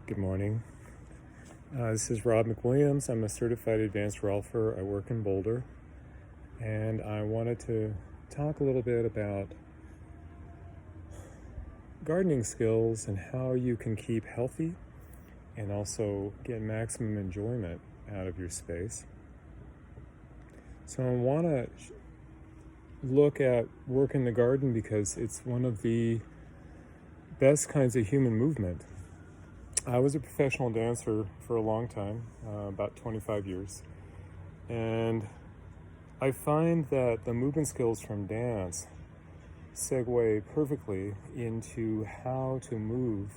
Good morning. This is Rob McWilliams. I'm a certified advanced Rolfer. I work in Boulder, and I wanted to talk a little bit about gardening skills and how you can keep healthy and also get maximum enjoyment out of your space. So I want to look at work in the garden because it's one of the best kinds of human movement. I was a professional dancer for a long time, about 25 years, and I find that the movement skills from dance segue perfectly into how to move,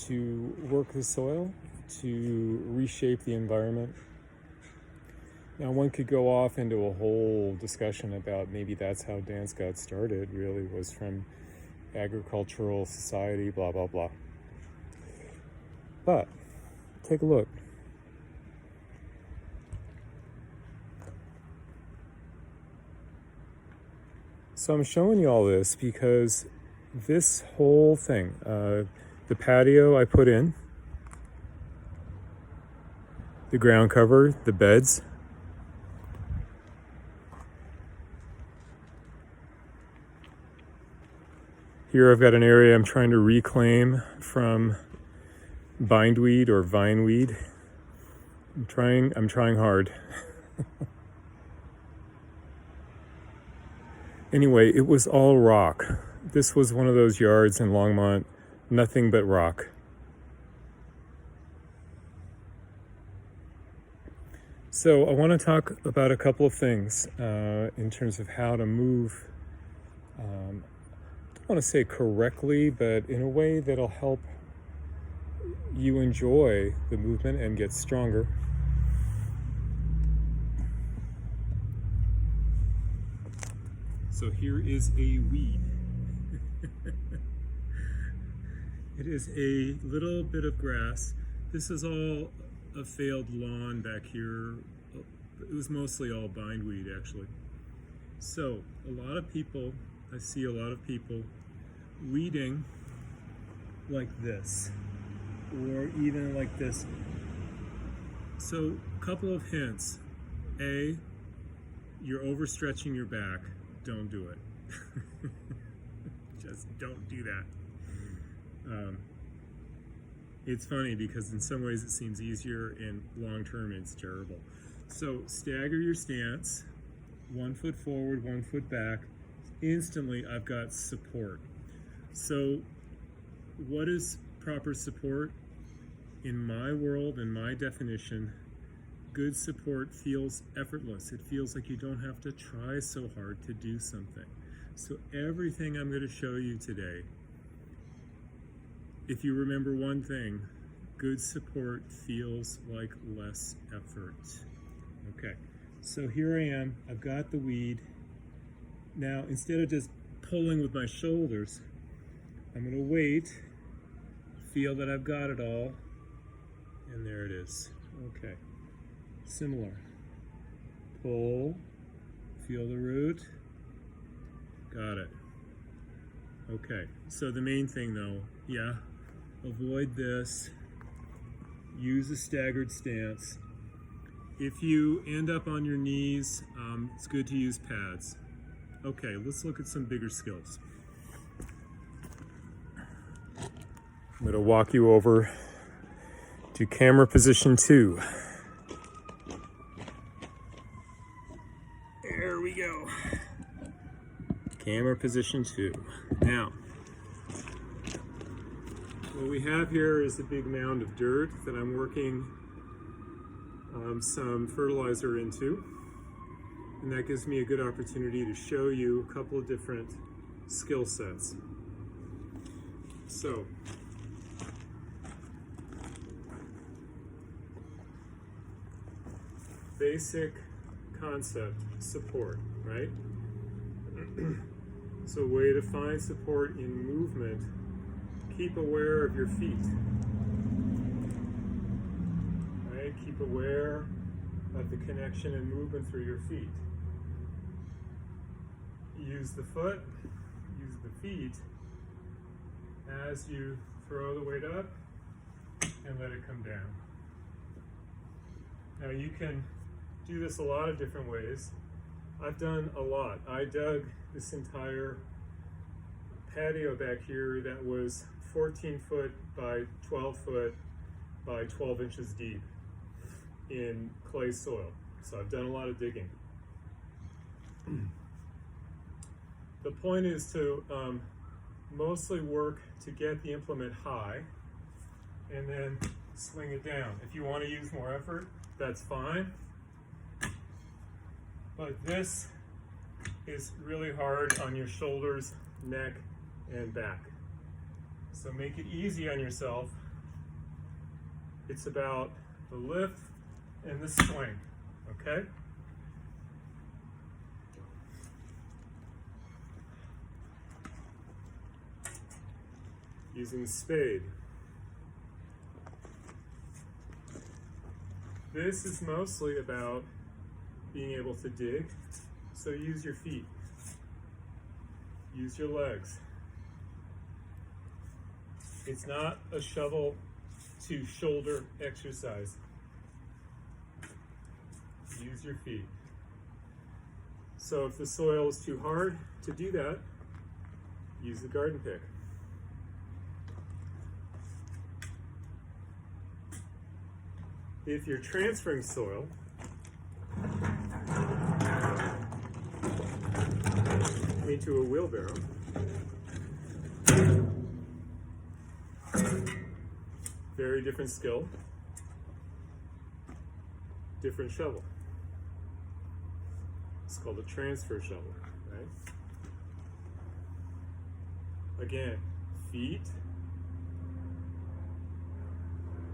to work the soil, to reshape the environment. Now, one could go off into a whole discussion about maybe that's how dance got started, really was from agricultural society, blah, blah, blah. But take a look. So I'm showing you all this because this whole thing, the patio I put in, the ground cover, the beds, here I've got an area I'm trying to reclaim from bindweed or vineweed. I'm trying hard. Anyway, it was all rock. This was one of those yards in Longmont, nothing but rock. So I want to talk about a couple of things in terms of how to move. I don't want to say correctly, but in a way that'll help you enjoy the movement and get stronger. So here is a weed. It is a little bit of grass. This is all a failed lawn back here. It was mostly all bindweed, actually. So I see a lot of people weeding like this, or even like this. So, a couple of hints. A, you're overstretching your back. Don't do it. Just don't do that. It's funny because in some ways it seems easier, and long term it's terrible. So stagger your stance, 1 foot forward, 1 foot back. Instantly I've got support. So what is proper support? In my world, in my definition, good support feels effortless. It feels like you don't have to try so hard to do something. So everything I'm going to show you today, if you remember one thing, good support feels like less effort. Okay, so here I am. I've got the weed. Now, instead of just pulling with my shoulders, I'm going to wait, feel that I've got it all, and there it is. Okay, similar. Pull, feel the root, got it. Okay, so the main thing though, avoid this, use a staggered stance. If you end up on your knees, it's good to use pads. Okay, let's look at some bigger skills. I'm going to walk you over to camera position 2. There we go. Camera position 2. Now, what we have here is a big mound of dirt that I'm working some fertilizer into. And that gives me a good opportunity to show you a couple of different skill sets. So, basic concept, support, right? So a way to find support in movement, keep aware of your feet. Right? Keep aware of the connection and movement through your feet. Use the foot, use the feet as you throw the weight up and let it come down. Now you can do this a lot of different ways. I've done a lot. I dug this entire patio back here that was 14 foot by 12 foot by 12 inches deep in clay soil. So I've done a lot of digging. The point is to mostly work to get the implement high and then swing it down. If you want to use more effort, that's fine. But this is really hard on your shoulders, neck, and back. So make it easy on yourself. It's about the lift and the swing, okay? Using the spade. This is mostly about being able to dig, so use your feet, use your legs. It's not a shovel to shoulder exercise. Use your feet. So if the soil is too hard to do that, use the garden pick. If you're transferring soil, into a wheelbarrow, very different skill, different shovel. It's called a transfer shovel, right? Again, feet.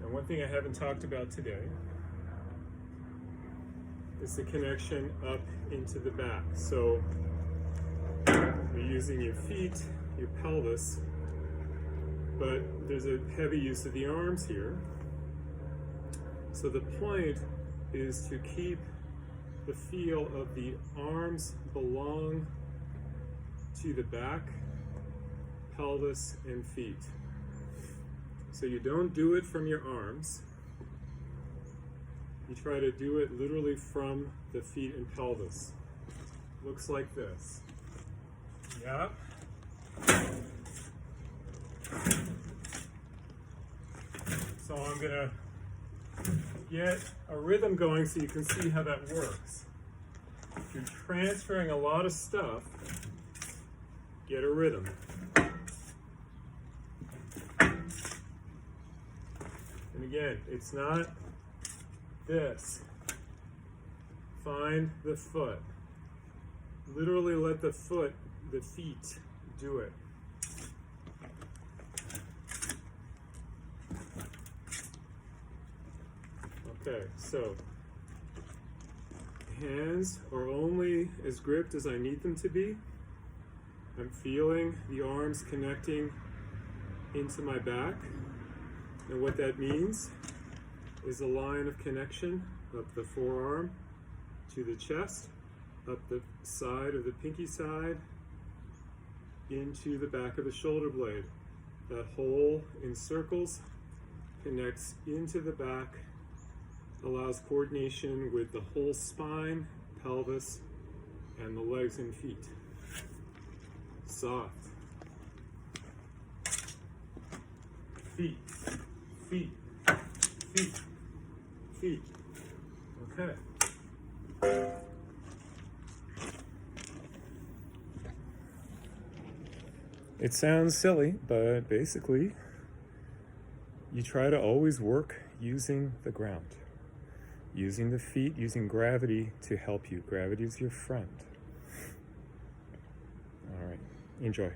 And one thing I haven't talked about today is the connection up into the back. So you're using your feet, your pelvis, but there's a heavy use of the arms here. So the point is to keep the feel of the arms belong to the back, pelvis, and feet. So you don't do it from your arms. You try to do it literally from the feet and pelvis. Looks like this. Yeah. So I'm gonna get a rhythm going so you can see how that works. If you're transferring a lot of stuff, get a rhythm. And again, it's not this. Find the foot. Literally let the feet do it. Okay, so hands are only as gripped as I need them to be. I'm feeling the arms connecting into my back. And what that means is a line of connection up the forearm to the chest, up the side of the pinky side, into the back of the shoulder blade. That hole in circles connects into the back, allows coordination with the whole spine, pelvis, and the legs and feet. Soft. Feet, feet, feet, feet. Okay. It sounds silly, but basically, you try to always work using the ground, using the feet, using gravity to help you. Gravity is your friend. All right, enjoy.